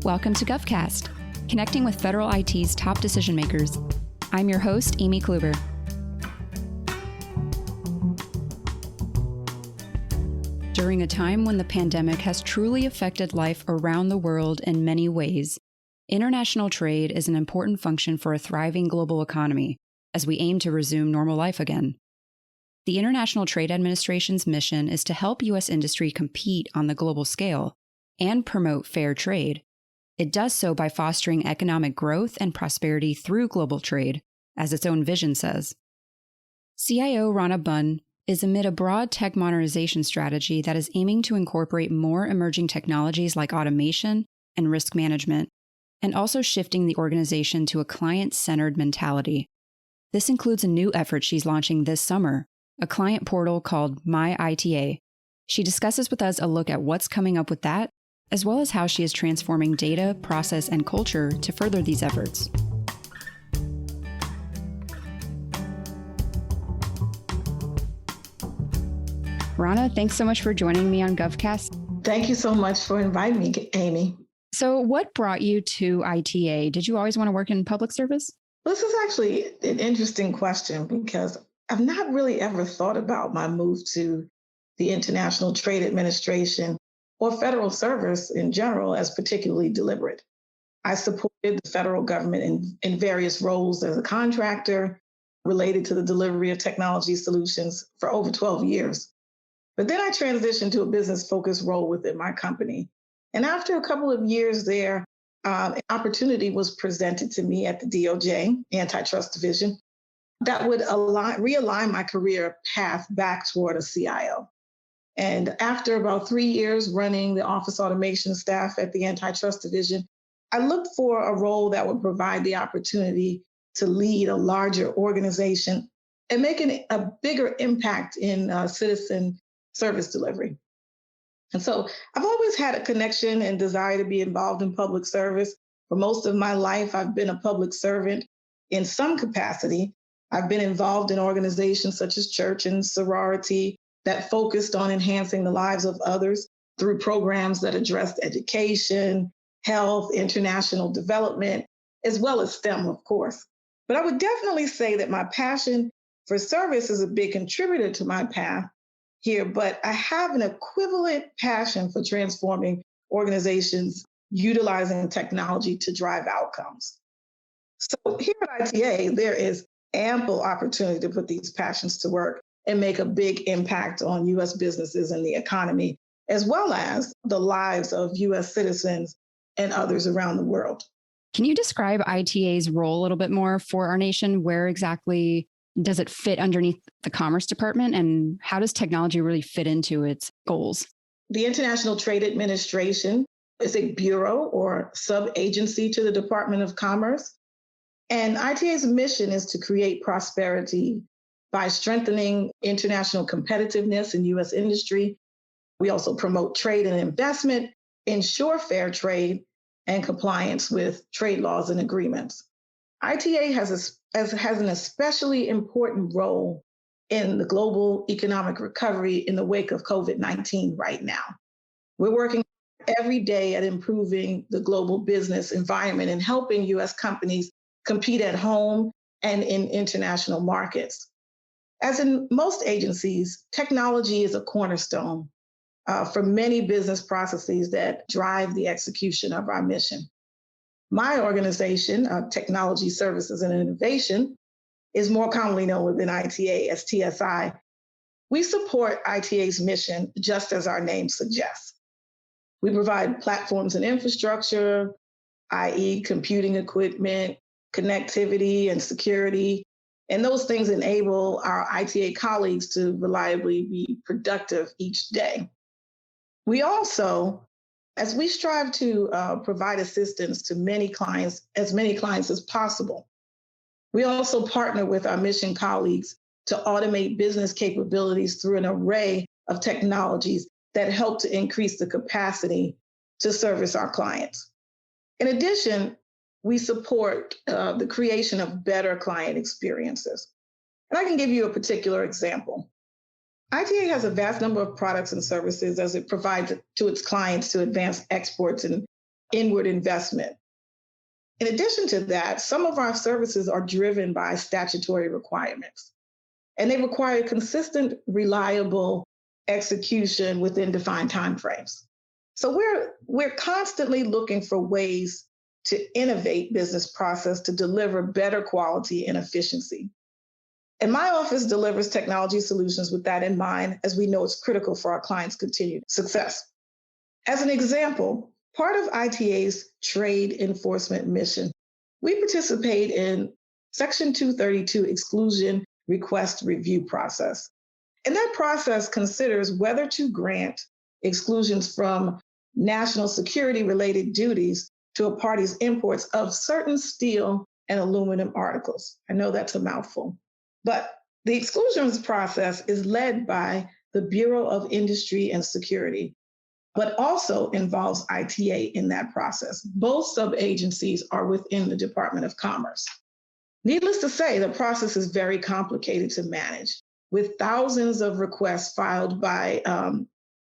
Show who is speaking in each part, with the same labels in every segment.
Speaker 1: Welcome to GovCast, connecting with federal IT's top decision makers. I'm your host, Amy Kluber. During a time when the pandemic has truly affected life around the world in many ways, international trade is an important function for a thriving global economy as we aim to resume normal life again. The International Trade Administration's mission is to help U.S. industry compete on the global scale and promote fair trade. It does so by fostering economic growth and prosperity through global trade, as its own vision says. CIO Rona Bunn is amid a broad tech modernization strategy that is aiming to incorporate more emerging technologies like automation and risk management, and also shifting the organization to a client-centered mentality. This includes a new effort she's launching this summer, a client portal called My ITA. She discusses with us a look at what's coming up with that, as well as how she is transforming data, process, and culture to further these efforts. Rona, thanks so much for joining me on GovCast.
Speaker 2: Thank you so much for inviting me, Amy.
Speaker 1: So what brought you to ITA? Did you always want to work in public service?
Speaker 2: This is actually an interesting question because I've not really ever thought about my move to the International Trade Administration or federal service in general as particularly deliberate. I supported the federal government in various roles as a contractor related to the delivery of technology solutions for over 12 years. But then I transitioned to a business-focused role within my company. And after a couple of years there, an opportunity was presented to me at the DOJ, Antitrust Division, that would realign my career path back toward a CIO. And after about 3 years running the office automation staff at the Antitrust Division, I looked for a role that would provide the opportunity to lead a larger organization and make a bigger impact in citizen service delivery. And so I've always had a connection and desire to be involved in public service. For most of my life, I've been a public servant in some capacity. I've been involved in organizations such as church and sorority that focused on enhancing the lives of others through programs that addressed education, health, international development, as well as STEM, of course. But I would definitely say that my passion for service is a big contributor to my path here, but I have an equivalent passion for transforming organizations utilizing technology to drive outcomes. So here at ITA, there is ample opportunity to put these passions to work and make a big impact on U.S. businesses and the economy, as well as the lives of U.S. citizens and others around the world.
Speaker 1: Can you describe ITA's role a little bit more for our nation? Where exactly does it fit underneath the Commerce Department, and how does technology really fit into its goals?
Speaker 2: The International Trade Administration is a bureau or sub-agency to the Department of Commerce. And ITA's mission is to create prosperity by strengthening international competitiveness in U.S. industry. We also promote trade and investment, ensure fair trade, and compliance with trade laws and agreements. ITA has an especially important role in the global economic recovery in the wake of COVID-19 right now. We're working every day at improving the global business environment and helping U.S. companies compete at home and in international markets. As in most agencies, technology is a cornerstone for many business processes that drive the execution of our mission. My organization, Technology Services and Innovation, is more commonly known within ITA as TSI. We support ITA's mission just as our name suggests. We provide platforms and infrastructure, i.e. computing equipment, connectivity, and security. And those things enable our ITA colleagues to reliably be productive each day. We also, as we strive to provide assistance to as many clients as possible, we also partner with our mission colleagues to automate business capabilities through an array of technologies that help to increase the capacity to service our clients. In addition, we support the creation of better client experiences. And I can give you a particular example. ITA has a vast number of products and services as it provides to its clients to advance exports and inward investment. In addition to that, some of our services are driven by statutory requirements, and they require consistent, reliable execution within defined timeframes. So we're constantly looking for ways to innovate business process to deliver better quality and efficiency. And my office delivers technology solutions with that in mind, as we know it's critical for our clients' continued success. As an example, part of ITA's trade enforcement mission, we participate in Section 232 exclusion request review process. And that process considers whether to grant exclusions from national security related duties to a party's imports of certain steel and aluminum articles. I know that's a mouthful, but the exclusions process is led by the Bureau of Industry and Security, but also involves ITA in that process. Both sub-agencies are within the Department of Commerce. Needless to say, the process is very complicated to manage, with thousands of requests filed by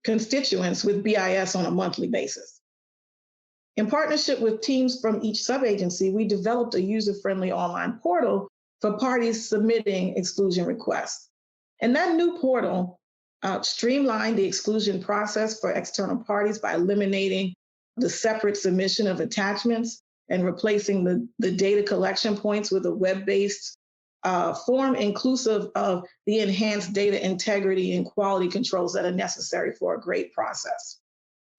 Speaker 2: constituents with BIS on a monthly basis. In partnership with teams from each sub-agency, we developed a user-friendly online portal for parties submitting exclusion requests. And that new portal streamlined the exclusion process for external parties by eliminating the separate submission of attachments and replacing the data collection points with a web-based form inclusive of the enhanced data integrity and quality controls that are necessary for a great process.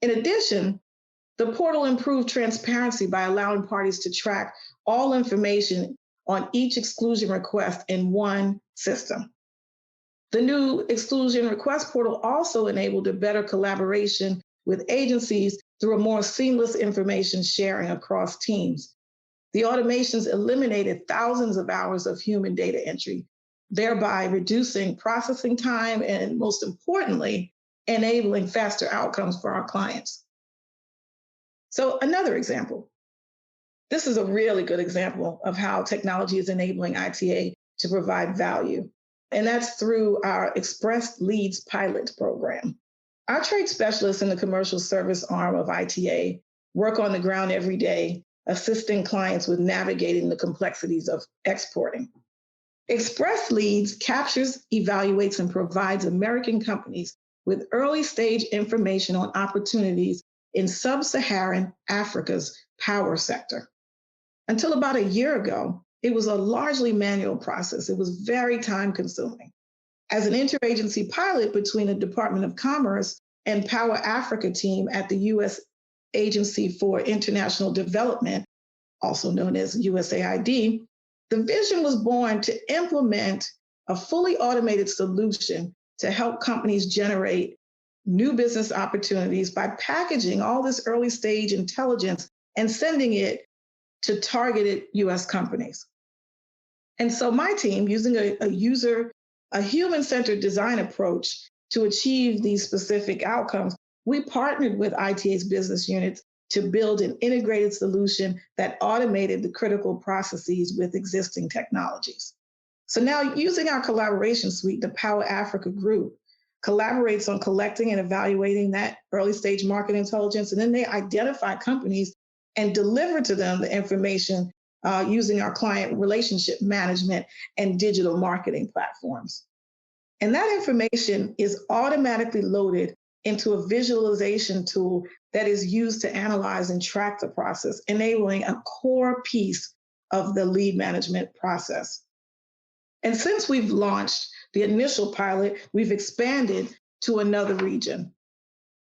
Speaker 2: In addition, the portal improved transparency by allowing parties to track all information on each exclusion request in one system. The new exclusion request portal also enabled a better collaboration with agencies through a more seamless information sharing across teams. The automations eliminated thousands of hours of human data entry, thereby reducing processing time and, most importantly, enabling faster outcomes for our clients. So another example. This is a really good example of how technology is enabling ITA to provide value, and that's through our Express Leads pilot program. Our trade specialists in the commercial service arm of ITA work on the ground every day, assisting clients with navigating the complexities of exporting. Express Leads captures, evaluates, and provides American companies with early stage information on opportunities in sub-Saharan Africa's power sector. Until about a year ago, it was a largely manual process. It was very time consuming. As an interagency pilot between the Department of Commerce and Power Africa team at the U.S. Agency for International Development, also known as USAID, the vision was born to implement a fully automated solution to help companies generate new business opportunities by packaging all this early stage intelligence and sending it to targeted US companies. And so my team, using a human-centered design approach to achieve these specific outcomes, we partnered with ITA's business units to build an integrated solution that automated the critical processes with existing technologies. So now, using our collaboration suite, the Power Africa group collaborates on collecting and evaluating that early stage market intelligence, and then they identify companies and deliver to them the information using our client relationship management and digital marketing platforms. And that information is automatically loaded into a visualization tool that is used to analyze and track the process, enabling a core piece of the lead management process. And since we've launched the initial pilot, we've expanded to another region.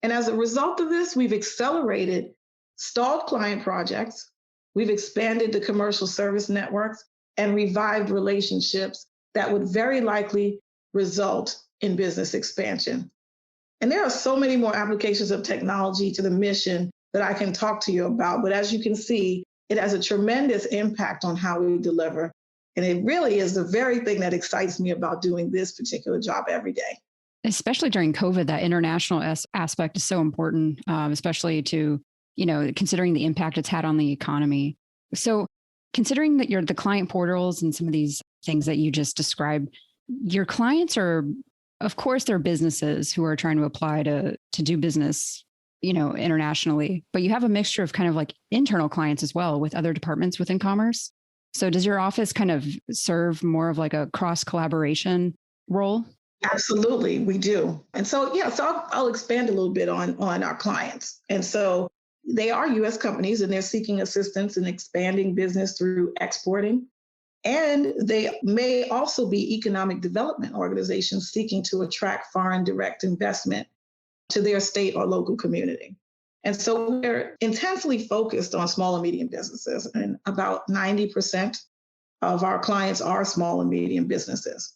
Speaker 2: And as a result of this, we've accelerated stalled client projects, we've expanded the commercial service networks, and revived relationships that would very likely result in business expansion. And there are so many more applications of technology to the mission that I can talk to you about. But as you can see, it has a tremendous impact on how we deliver. And it really is the very thing that excites me about doing this particular job every day.
Speaker 1: Especially during COVID, that international aspect is so important, especially to, considering the impact it's had on the economy. So considering that you're the client portals and some of these things that you just described, your clients are, of course, they're businesses who are trying to apply to do business internationally, but you have a mixture of kind of like internal clients as well with other departments within commerce. So does your office kind of serve more of like a cross collaboration role?
Speaker 2: Absolutely, we do. And so, yeah, so I'll expand a little bit on our clients. And so they are US companies and they're seeking assistance in expanding business through exporting. And they may also be economic development organizations seeking to attract foreign direct investment to their state or local community. And so we're intensely focused on small and medium businesses, and about 90% of our clients are small and medium businesses.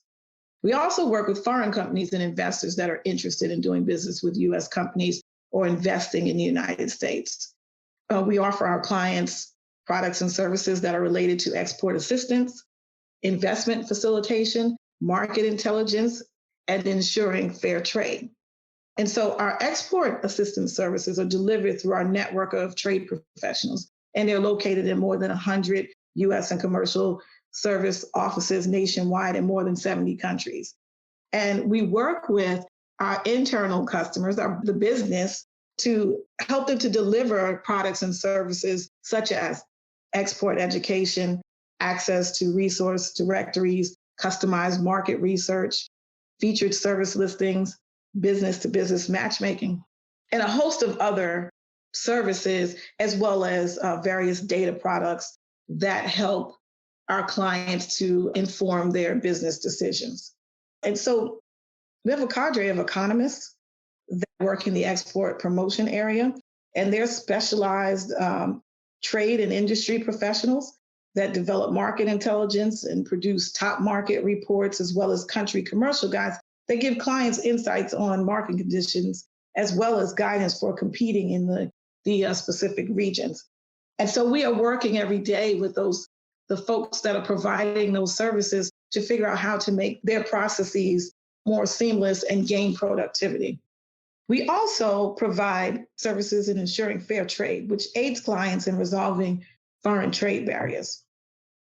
Speaker 2: We also work with foreign companies and investors that are interested in doing business with US companies or investing in the United States. We offer our clients products and services that are related to export assistance, investment facilitation, market intelligence, and ensuring fair trade. And so our export assistance services are delivered through our network of trade professionals, and they're located in more than 100 US and commercial service offices nationwide in more than 70 countries. And we work with our internal customers, the business, to help them to deliver products and services such as export education, access to resource directories, customized market research, featured service listings, business to business matchmaking, and a host of other services, as well as various data products that help our clients to inform their business decisions. And so we have a cadre of economists that work in the export promotion area, and they're specialized trade and industry professionals that develop market intelligence and produce top market reports, as well as country commercial guides that give clients insights on market conditions, as well as guidance for competing in the specific regions. And so we are working every day with the folks that are providing those services to figure out how to make their processes more seamless and gain productivity. We also provide services in ensuring fair trade, which aids clients in resolving foreign trade barriers.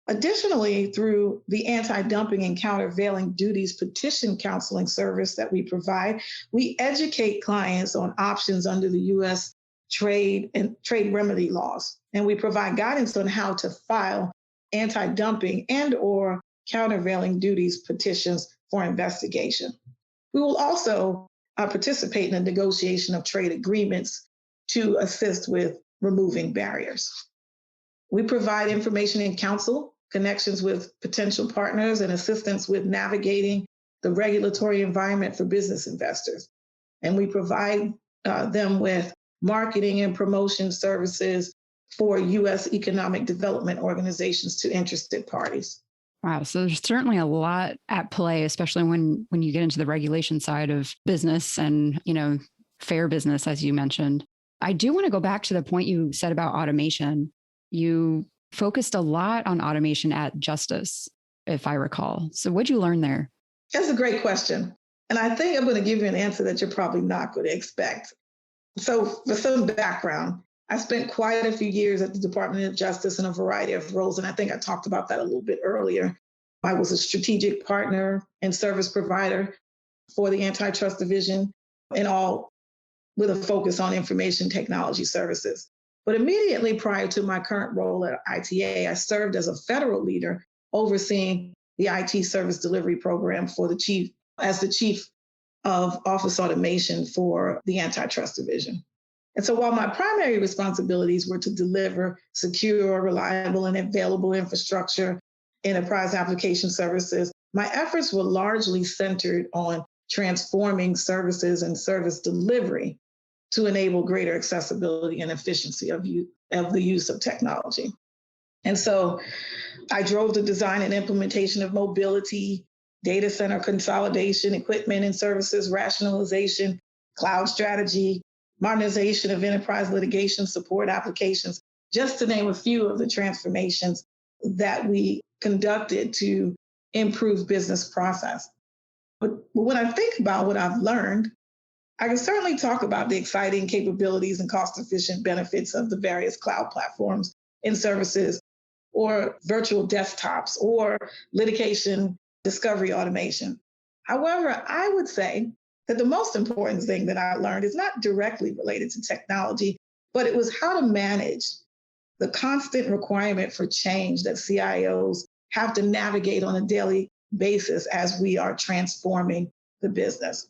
Speaker 2: Additionally, through the anti-dumping and countervailing duties petition counseling service that we provide, we educate clients on options under the U.S. trade and trade remedy laws, and we provide guidance on how to file anti-dumping and or countervailing duties petitions for investigation. We will also participate in the negotiation of trade agreements to assist with removing barriers. We provide information and counsel, connections with potential partners, and assistance with navigating the regulatory environment for business investors. And we provide them with marketing and promotion services for U.S. economic development organizations to interested parties.
Speaker 1: Wow. So there's certainly a lot at play, especially when you get into the regulation side of business and, fair business, as you mentioned. I do want to go back to the point you said about automation. You focused a lot on automation at Justice, if I recall. So what'd you learn there?
Speaker 2: That's a great question. And I think I'm going to give you an answer that you're probably not going to expect. So for some background, I spent quite a few years at the Department of Justice in a variety of roles, and I think I talked about that a little bit earlier. I was a strategic partner and service provider for the Antitrust Division, and all with a focus on information technology services. But immediately prior to my current role at ITA, I served as a federal leader overseeing the IT service delivery program as the chief of office automation for the Antitrust Division. And so while my primary responsibilities were to deliver secure, reliable, and available infrastructure, enterprise application services, my efforts were largely centered on transforming services and service delivery to enable greater accessibility and efficiency of the use of technology. And so I drove the design and implementation of mobility, data center consolidation, equipment and services rationalization, cloud strategy, modernization of enterprise litigation support applications, just to name a few of the transformations that we conducted to improve business process. But when I think about what I've learned, I can certainly talk about the exciting capabilities and cost-efficient benefits of the various cloud platforms and services, or virtual desktops, or litigation discovery automation. However, I would say that the most important thing that I learned is not directly related to technology, but it was how to manage the constant requirement for change that CIOs have to navigate on a daily basis as we are transforming the business.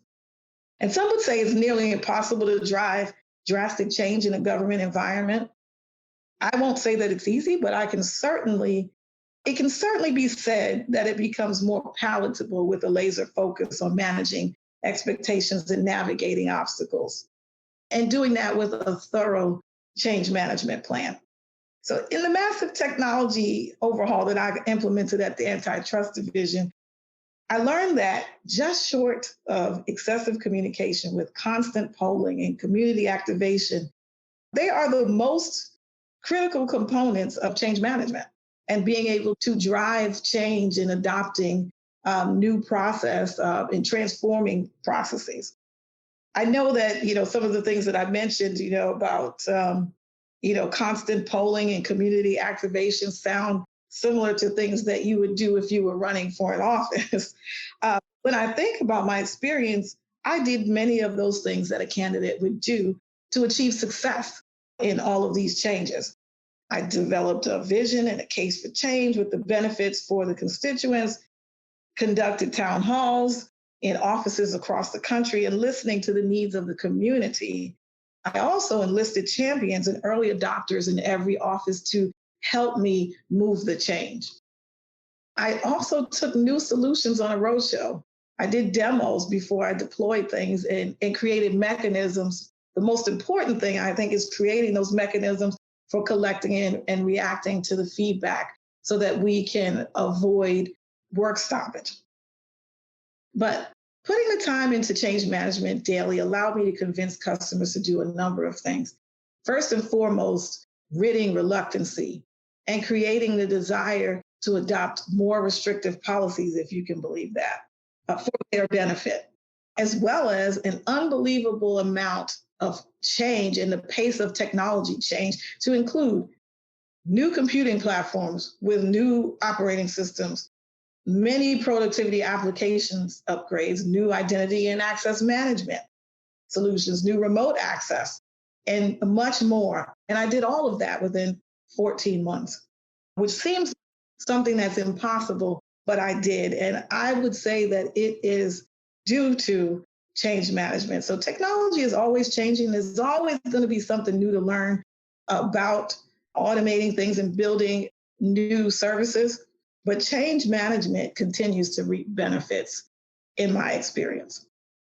Speaker 2: And some would say it's nearly impossible to drive drastic change in a government environment. I won't say that it's easy, but it can certainly be said that it becomes more palatable with a laser focus on managing expectations and navigating obstacles, and doing that with a thorough change management plan. So, in the massive technology overhaul that I implemented at the Antitrust Division, I learned that just short of excessive communication with constant polling and community activation, they are the most critical components of change management and being able to drive change in adopting new process and transforming processes. I know that, some of the things that I mentioned, about, constant polling and community activation sound similar to things that you would do if you were running for an office. When I think about my experience, I did many of those things that a candidate would do to achieve success in all of these changes. I developed a vision and a case for change with the benefits for the constituents, conducted town halls in offices across the country, and listening to the needs of the community. I also enlisted champions and early adopters in every office to help me move the change. I also took new solutions on a roadshow. I did demos before I deployed things and created mechanisms. The most important thing, I think, is creating those mechanisms for collecting and reacting to the feedback so that we can avoid work stoppage. But putting the time into change management daily allowed me to convince customers to do a number of things. First and foremost, ridding reluctancy and creating the desire to adopt more restrictive policies, if you can believe that, for their benefit, as well as an unbelievable amount of change in the pace of technology change to include new computing platforms with new operating systems, many productivity applications upgrades, new identity and access management solutions, new remote access, and much more. And I did all of that within 14 months, which seems something that's impossible, but I did. And I would say that it is due to change management. So technology is always changing. There's always going to be something new to learn about automating things and building new services. But change management continues to reap benefits in my experience.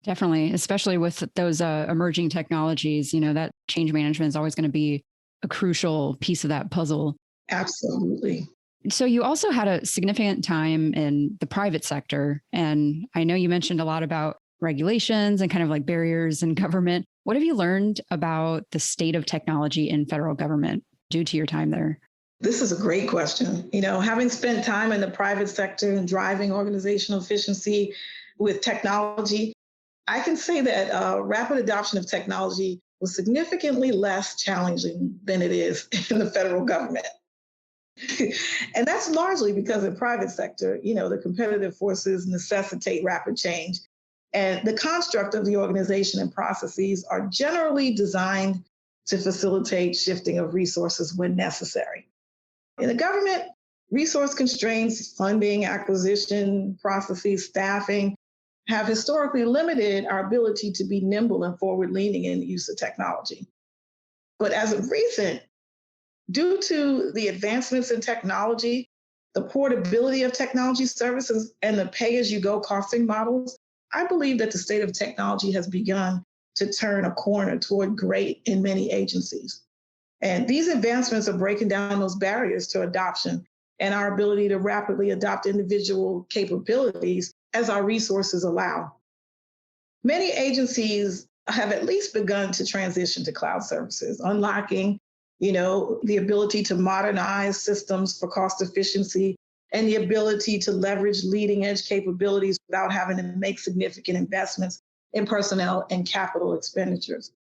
Speaker 1: Definitely, especially with those emerging technologies, that change management is always going to be a crucial piece of that puzzle.
Speaker 2: Absolutely.
Speaker 1: So you also had a significant time in the private sector. And I know you mentioned a lot about regulations and kind of like barriers in government. What have you learned about the state of technology in federal government due to your time there?
Speaker 2: This is a great question. Having spent time in the private sector and driving organizational efficiency with technology, I can say that rapid adoption of technology was significantly less challenging than it is in the federal government. And that's largely because in private sector, the competitive forces necessitate rapid change. And the construct of the organization and processes are generally designed to facilitate shifting of resources when necessary. In the government, resource constraints, funding, acquisition, processes, staffing have historically limited our ability to be nimble and forward-leaning in the use of technology. But as of recent, due to the advancements in technology, the portability of technology services, and the pay-as-you-go costing models, I believe that the state of technology has begun to turn a corner toward great in many agencies. And these advancements are breaking down those barriers to adoption and our ability to rapidly adopt individual capabilities as our resources allow. Many agencies have at least begun to transition to cloud services, unlocking, the ability to modernize systems for cost efficiency and the ability to leverage leading edge capabilities without having to make significant investments in personnel and capital expenditures.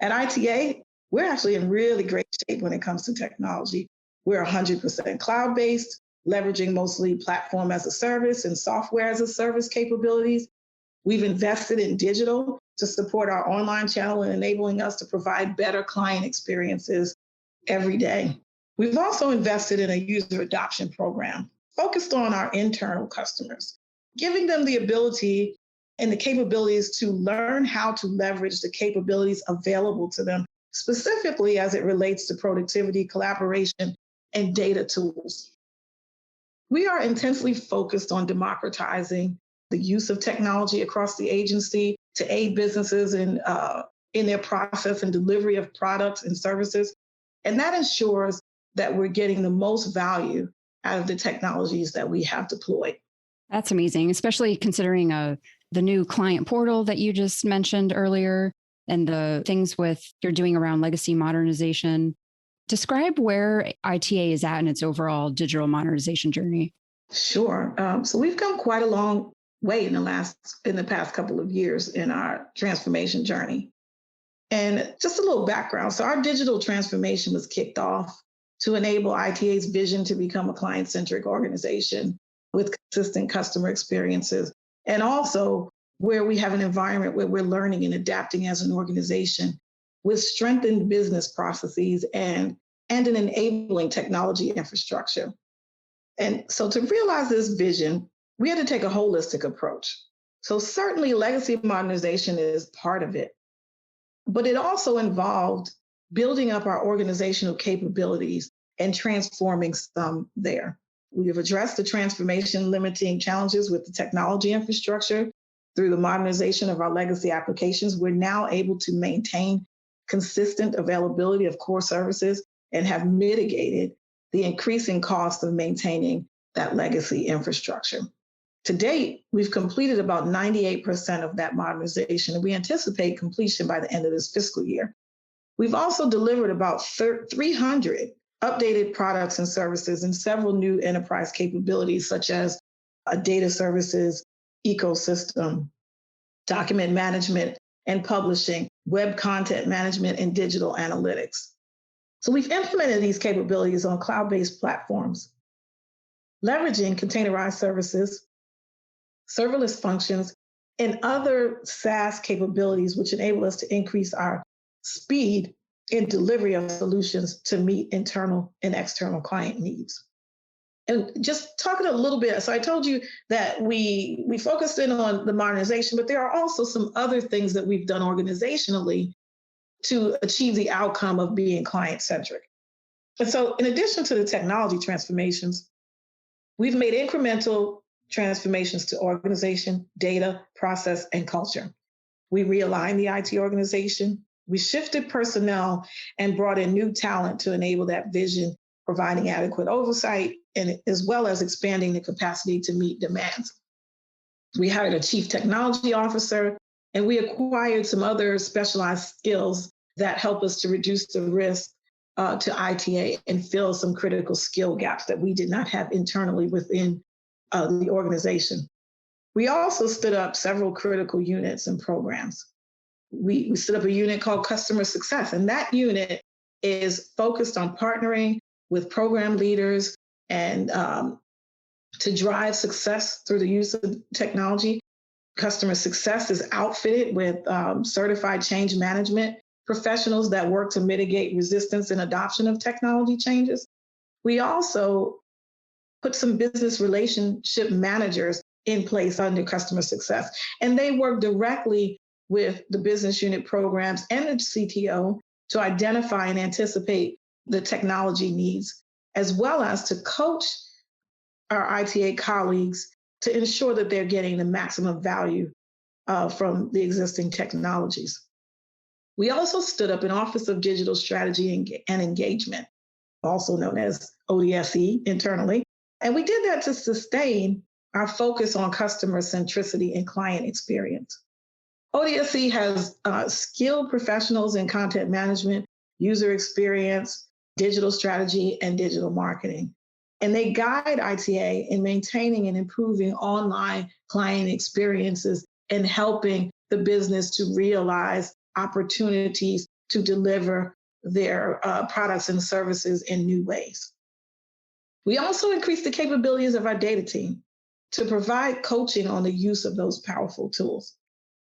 Speaker 2: At ITA, we're actually in really great shape when it comes to technology. We're 100% cloud-based, leveraging mostly platform as a service and software as a service capabilities. We've invested in digital to support our online channel and enabling us to provide better client experiences every day. We've also invested in a user adoption program focused on our internal customers, giving them the ability and the capabilities to learn how to leverage the capabilities available to them, specifically as it relates to productivity, collaboration, and data tools. We are intensely focused on democratizing the use of technology across the agency to aid businesses in their process and delivery of products and services. And that ensures that we're getting the most value out of the technologies that we have deployed.
Speaker 1: That's amazing, especially considering the new client portal that you just mentioned earlier and the things you're doing around legacy modernization. Describe where ITA is at in its overall digital modernization journey.
Speaker 2: Sure. So we've come quite a long way in the past couple of years in our transformation journey. And just a little background. So our digital transformation was kicked off to enable ITA's vision to become a client-centric organization with consistent customer experiences, and also where we have an environment where we're learning and adapting as an organization with strengthened business processes and an enabling technology infrastructure. And so to realize this vision, we had to take a holistic approach. So certainly legacy modernization is part of it, but it also involved building up our organizational capabilities and transforming some there. We have addressed the transformation limiting challenges with the technology infrastructure through the modernization of our legacy applications. We're now able to maintain consistent availability of core services and have mitigated the increasing cost of maintaining that legacy infrastructure. To date, we've completed about 98% of that modernization, and we anticipate completion by the end of this fiscal year. We've also delivered about 300 updated products and services and several new enterprise capabilities, such as a data services ecosystem, document management and publishing, web content management, and digital analytics. So we've implemented these capabilities on cloud-based platforms, leveraging containerized services, serverless functions, and other SaaS capabilities, which enable us to increase our speed in delivery of solutions to meet internal and external client needs. And just talking a little bit, so I told you that we focused in on the modernization, but there are also some other things that we've done organizationally to achieve the outcome of being client-centric. And so in addition to the technology transformations, we've made incremental transformations to organization, data, process, and culture. We realigned the IT organization. We shifted personnel and brought in new talent to enable that vision, providing adequate oversight, and as well as expanding the capacity to meet demands. We hired a chief technology officer, and we acquired some other specialized skills that help us to reduce the risk to ITA and fill some critical skill gaps that we did not have internally within the organization. We also stood up several critical units and programs. We stood up a unit called Customer Success, and that unit is focused on partnering with program leaders and to drive success through the use of technology. Customer Success is outfitted with certified change management professionals that work to mitigate resistance and adoption of technology changes. We also put some business relationship managers in place under Customer Success, and they work directly with the business unit programs and the CTO to identify and anticipate the technology needs, as well as to coach our ITA colleagues to ensure that they're getting the maximum value from the existing technologies. We also stood up an Office of Digital Strategy and Engagement, also known as ODSE internally. And we did that to sustain our focus on customer centricity and client experience. ODSE has skilled professionals in content management, user experience, digital strategy, and digital marketing. And they guide ITA in maintaining and improving online client experiences and helping the business to realize opportunities to deliver their products and services in new ways. We also increased the capabilities of our data team. to provide coaching on the use of those powerful tools.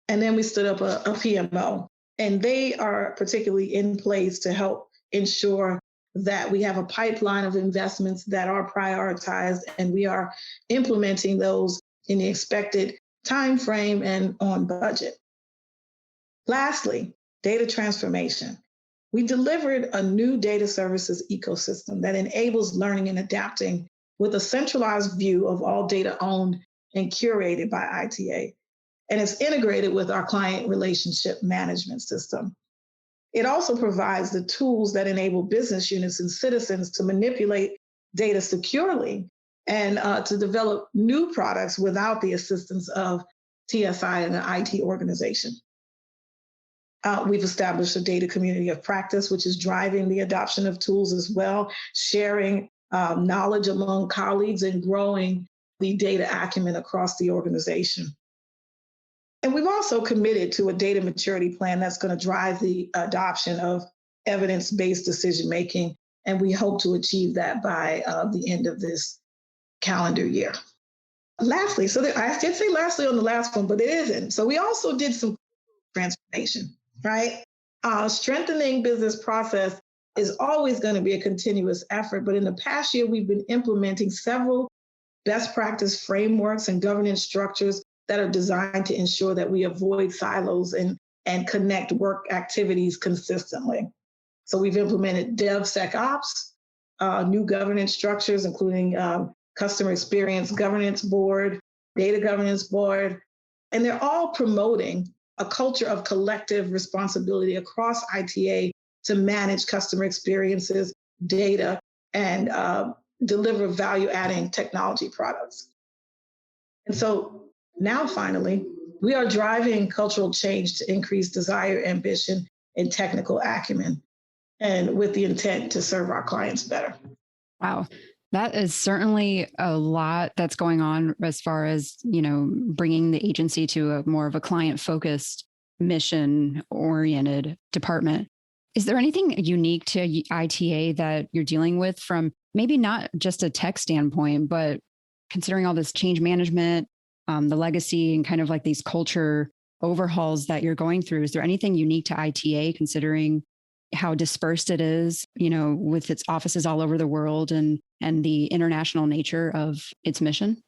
Speaker 2: And then we stood up a PMO, and they are particularly in place to help ensure that we have a pipeline of investments that are prioritized and we are implementing those in the expected time frame and on budget. Lastly, data transformation. We delivered a new data services ecosystem that enables learning and adapting with a centralized view of all data owned and curated by ITA. And it's integrated with our client relationship management system. It also provides the tools that enable business units and citizens to manipulate data securely and to develop new products without the assistance of TSI and the IT organization. We've established a data community of practice, which is driving the adoption of tools as well, sharing knowledge among colleagues and growing the data acumen across the organization. And we've also committed to a data maturity plan that's going to drive the adoption of evidence-based decision-making. And we hope to achieve that by the end of this calendar year. Lastly, I did say lastly on the last one, but it isn't. So we also did some transformation, right? Strengthening business process is always going to be a continuous effort. But in the past year, we've been implementing several best practice frameworks and governance structures that are designed to ensure that we avoid silos and connect work activities consistently. So we've implemented DevSecOps, new governance structures, including customer experience governance board, data governance board, and they're all promoting a culture of collective responsibility across ITA to manage customer experiences, data, and deliver value-adding technology products. And so now, finally, we are driving cultural change to increase desire, ambition, and technical acumen, and with the intent to serve our clients better.
Speaker 1: Wow. That is certainly a lot that's going on as far as, bringing the agency to a more of a client-focused, mission-oriented department. Is there anything unique to ITA that you're dealing with from maybe not just a tech standpoint, but considering all this change management, the legacy, and kind of like these culture overhauls that you're going through? Is there anything unique to ITA considering how dispersed it is, with its offices all over the world and the international nature of its mission?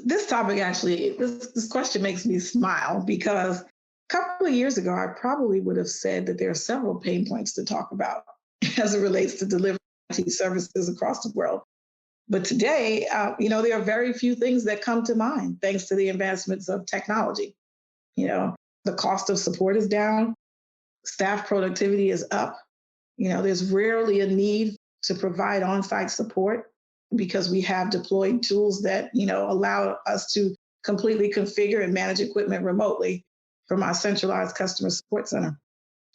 Speaker 2: This topic actually, this question makes me smile because a couple of years ago, I probably would have said that there are several pain points to talk about as it relates to delivering IT services across the world. But today, there are very few things that come to mind thanks to the advancements of technology. The cost of support is down, staff productivity is up. There's rarely a need to provide on-site support because we have deployed tools that, allow us to completely configure and manage equipment remotely from our centralized customer support center.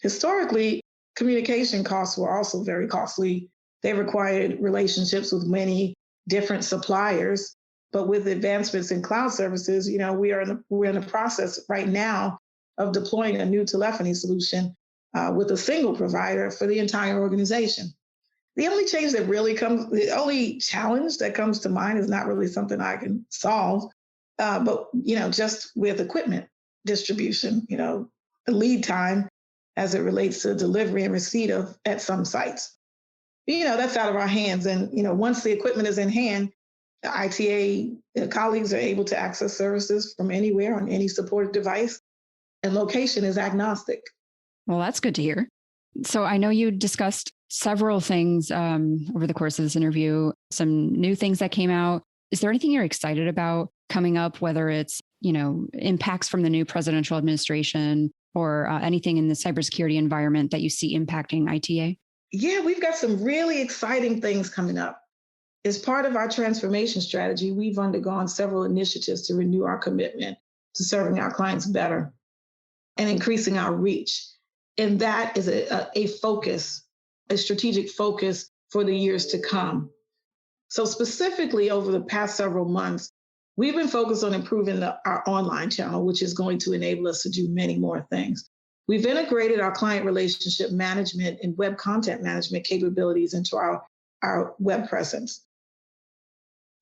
Speaker 2: Historically, communication costs were also very costly. They required relationships with many different suppliers. But with advancements in cloud services, we're in the process right now of deploying a new telephony solution with a single provider for the entire organization. The only challenge that comes to mind is not really something I can solve, but just with equipment distribution, the lead time as it relates to delivery and receipt at some sites. That's out of our hands. And, once the equipment is in hand, the ITA colleagues are able to access services from anywhere on any supported device, and location is agnostic.
Speaker 1: Well, that's good to hear. So I know you discussed several things over the course of this interview, some new things that came out. Is there anything you're excited about coming up, whether it's, impacts from the new presidential administration or anything in the cybersecurity environment that you see impacting ITA?
Speaker 2: Yeah, we've got some really exciting things coming up. As part of our transformation strategy, we've undergone several initiatives to renew our commitment to serving our clients better and increasing our reach. And that is a focus, a strategic focus for the years to come. So specifically over the past several months, we've been focused on improving our online channel, which is going to enable us to do many more things. We've integrated our client relationship management and web content management capabilities into our web presence.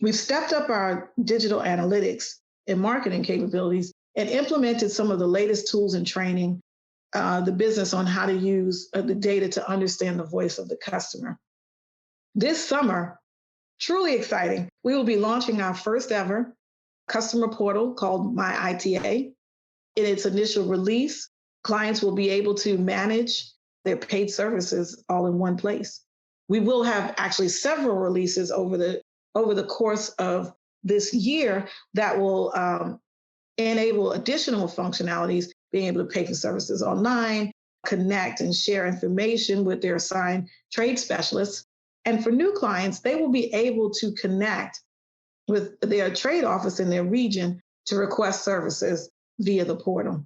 Speaker 2: We've stepped up our digital analytics and marketing capabilities and implemented some of the latest tools and training the business on how to use the data to understand the voice of the customer. This summer, truly exciting, we will be launching our first ever customer portal called My ITA. In its initial release, clients will be able to manage their paid services all in one place. We will have actually several releases over the course of this year that will enable additional functionalities, being able to pay for services online, connect and share information with their assigned trade specialists. And for new clients, they will be able to connect with their trade office in their region to request services via the portal.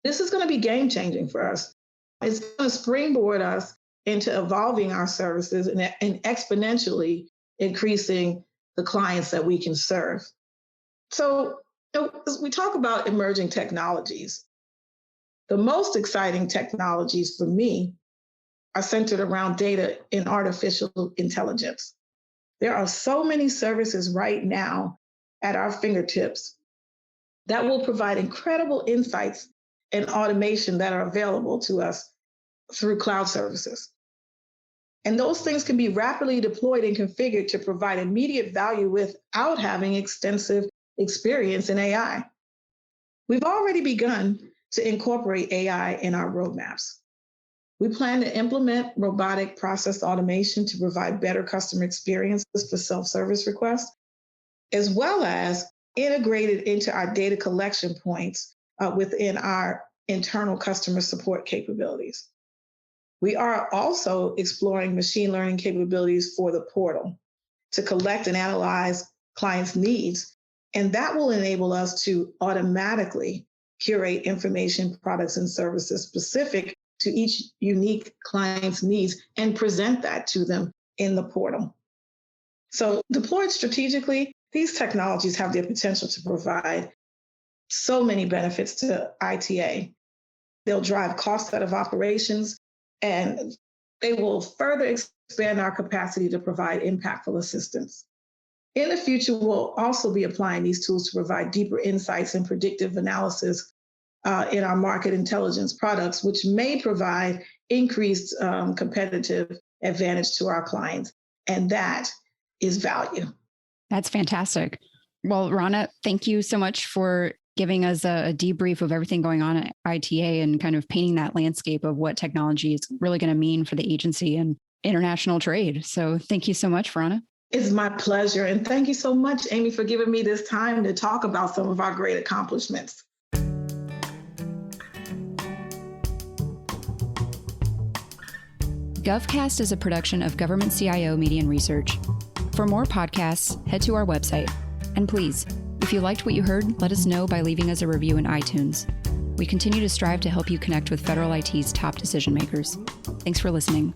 Speaker 2: This is going to be game changing for us. It's going to springboard us into evolving our services and exponentially increasing the clients that we can serve. So as we talk about emerging technologies, the most exciting technologies for me are centered around data and artificial intelligence. There are so many services right now at our fingertips that will provide incredible insights and automation that are available to us through cloud services. And those things can be rapidly deployed and configured to provide immediate value without having extensive experience in AI. We've already begun to incorporate AI in our roadmaps. We plan to implement robotic process automation to provide better customer experiences for self-service requests, as well as integrated into our data collection points within our internal customer support capabilities. We are also exploring machine learning capabilities for the portal to collect and analyze clients' needs, and that will enable us to automatically curate information, products, and services specific to each unique client's needs and present that to them in the portal. So deployed strategically, these technologies have the potential to provide so many benefits to ITA. They'll drive costs out of operations, and they will further expand our capacity to provide impactful assistance. In the future, we'll also be applying these tools to provide deeper insights and predictive analysis in our market intelligence products, which may provide increased competitive advantage to our clients. And that is value.
Speaker 1: That's fantastic. Well, Rona, thank you so much for giving us a debrief of everything going on at ITA and kind of painting that landscape of what technology is really going to mean for the agency and international trade. So thank you so much, Rona.
Speaker 2: It's my pleasure. And thank you so much, Amy, for giving me this time to talk about some of our great accomplishments.
Speaker 1: GovCast is a production of Government CIO Media and Research. For more podcasts, head to our website. And please, if you liked what you heard, let us know by leaving us a review in iTunes. We continue to strive to help you connect with federal IT's top decision makers. Thanks for listening.